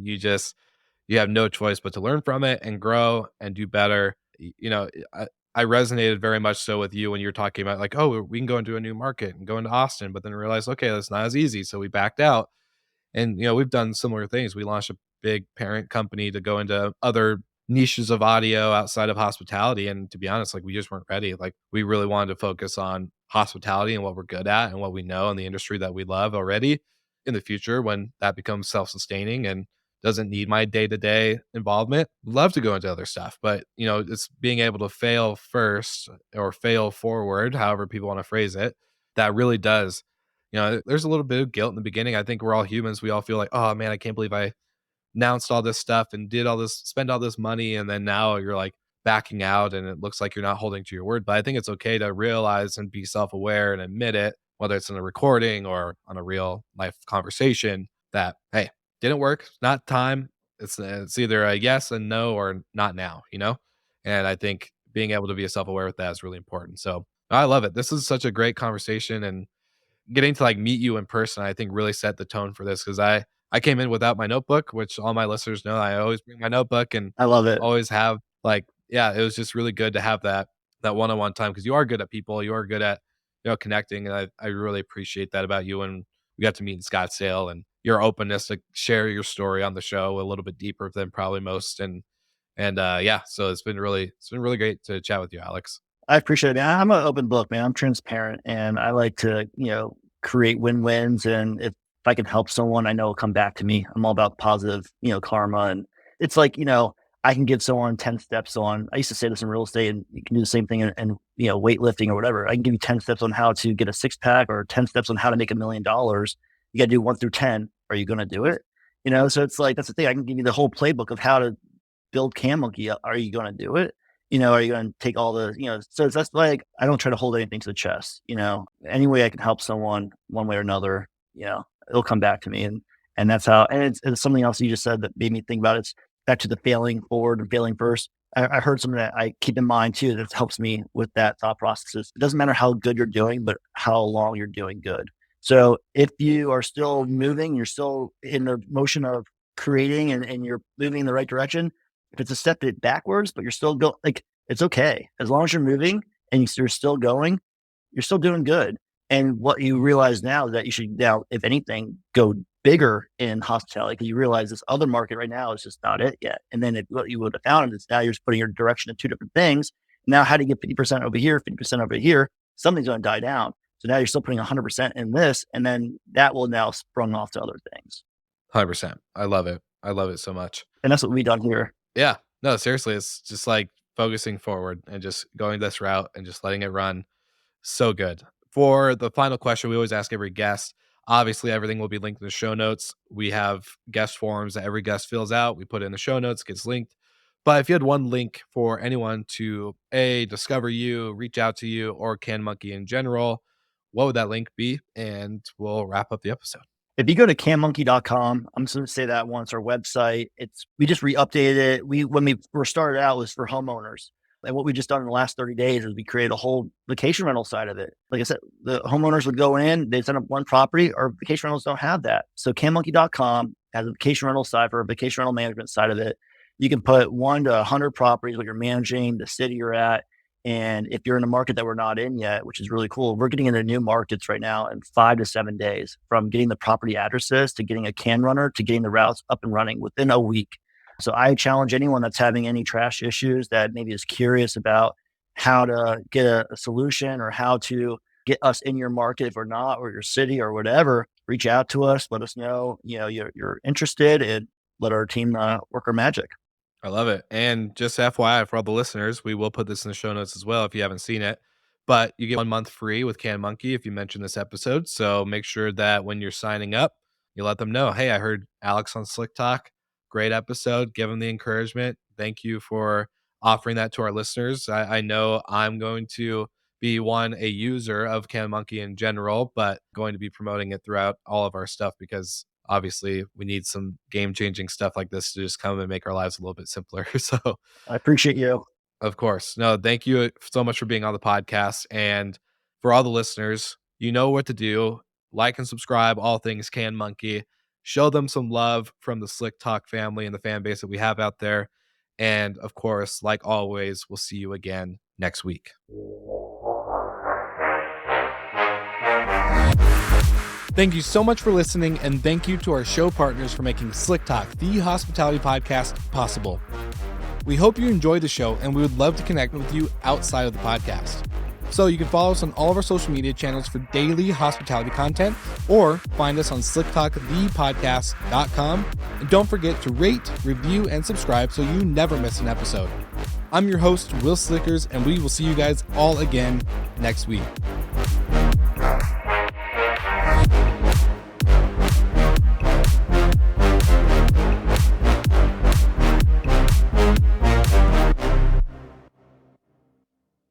you have no choice but to learn from it and grow and do better. I resonated very much so with you when you're talking about like, "Oh, we can go into a new market and go into Austin," but then realize, "Okay, that's not as easy." So we backed out. And, we've done similar things. We launched a big parent company to go into other niches of audio outside of hospitality. And to be honest, like we just weren't ready. Like we really wanted to focus on hospitality and what we're good at and what we know in the industry that we love already. In the future, when that becomes self sustaining and doesn't need my day to day involvement, love to go into other stuff. But, it's being able to fail first or fail forward, however people want to phrase it, that really does there's a little bit of guilt in the beginning. I think we're all humans. We all feel like, "Oh, man, I can't believe I announced all this stuff and did all this spend all this money, and then now you're, like, backing out, and it looks like you're not holding to your word." But I think it's okay to realize and be self-aware and admit it, whether it's in a recording or on a real life conversation that, "Hey, didn't work. It's not time. It's either a yes and no or not now," you know? And I think being able to be self-aware with that is really important. So, I love it. This is such a great conversation, and getting to, like, meet you in person, I think really set the tone for this because I came in without my notebook, which all my listeners know I always bring my notebook and I love it. always have, like yeah, it was just really good to have that one-on-one time because you are good at people, you are good at, connecting, and I really appreciate that about you, and we got to meet in Scottsdale and your openness to share your story on the show a little bit deeper than probably most, and yeah, so it's been really great to chat with you, Alex. I appreciate it, man. I'm an open book, man. I'm transparent and I like to, create win-wins. And if I can help someone, I know it'll come back to me. I'm all about positive, karma. And it's like, I can give someone 10 steps on, I used to say this in real estate and you can do the same thing in weightlifting or whatever. I can give you 10 steps on how to get a six pack or 10 steps on how to make $1 million. You got to do 1 through 10. Are you going to do it? So it's like, that's the thing. I can give you the whole playbook of how to build CanMonkey. Are you going to do it? Are you going to take all the, so it's that's like, I don't try to hold anything to the chest, any way I can help someone one way or another, it'll come back to me. And that's how, and it's something else you just said that made me think about it. It's back to the failing forward and failing first. I heard something that I keep in mind too, that helps me with that thought process. It doesn't matter how good you're doing, but how long you're doing good. So if you are still moving, you're still in the motion of creating and you're moving in the right direction, if it's a step backwards, but you're still going, like, it's okay. As long as you're moving and you're still going, you're still doing good. And what you realize now is that you should now, if anything, go bigger in hospitality because you realize this other market right now is just not it yet. And then what you would have found is now you're just putting your direction in two different things. Now, how do you get 50% over here, 50% over here? Something's going to die down. So now you're still putting 100% in this, and then that will now sprung off to other things. 100%. I love it. I love it so much. And that's what we done here. Yeah. No, seriously, it's just like focusing forward and just going this route and just letting it run. So good. For the final question, we always ask every guest. Obviously, everything will be linked in the show notes. We have guest forms that every guest fills out. We put it in the show notes, gets linked. But if you had one link for anyone to discover you, reach out to you, or CanMonkey in general, what would that link be? And we'll wrap up the episode. If you go to canmonkey.com, I'm just going to say that once our website, we just re-updated it. When we first started out, it was for homeowners. And what we just done in the last 30 days is we created a whole vacation rental side of it. Like I said, the homeowners would go in, they'd set up one property. Our vacation rentals don't have that. So canmonkey.com has a vacation rental side for a vacation rental management side of it. You can put 1 to 100 properties, what you're managing, the city you're at. And if you're in a market that we're not in yet, which is really cool, we're getting into new markets right now in 5 to 7 days, from getting the property addresses to getting a can runner to getting the routes up and running within a week. So I challenge anyone that's having any trash issues that maybe is curious about how to get a solution or how to get us in your market if we're not, or your city or whatever, reach out to us, let us know, you're interested, and let our team work our magic. I love it. And just FYI for all the listeners, we will put this in the show notes as well if you haven't seen it. But you get 1 month free with CanMonkey if you mention this episode. So make sure that when you're signing up, you let them know, hey, I heard Alex on Slick Talk. Great episode. Give them the encouragement. Thank you for offering that to our listeners. I know I'm going to be a user of CanMonkey in general, but going to be promoting it throughout all of our stuff because obviously we need some game changing stuff like this to just come and make our lives a little bit simpler. So, I appreciate you. of course, no, thank you so much for being on the podcast. And for all the listeners, you know what to do. Like and subscribe, all things CanMonkey. Show them some love from the Slick Talk family and the fan base that we have out there. And of course, like always, we'll see you again next week. Thank you so much for listening, and thank you to our show partners for making Slick Talk, the hospitality podcast, possible. We hope you enjoyed the show, and we would love to connect with you outside of the podcast. So you can follow us on all of our social media channels for daily hospitality content, or find us on slicktalkthepodcast.com. And don't forget to rate, review, and subscribe so you never miss an episode. I'm your host, Will Slickers, and we will see you guys all again next week.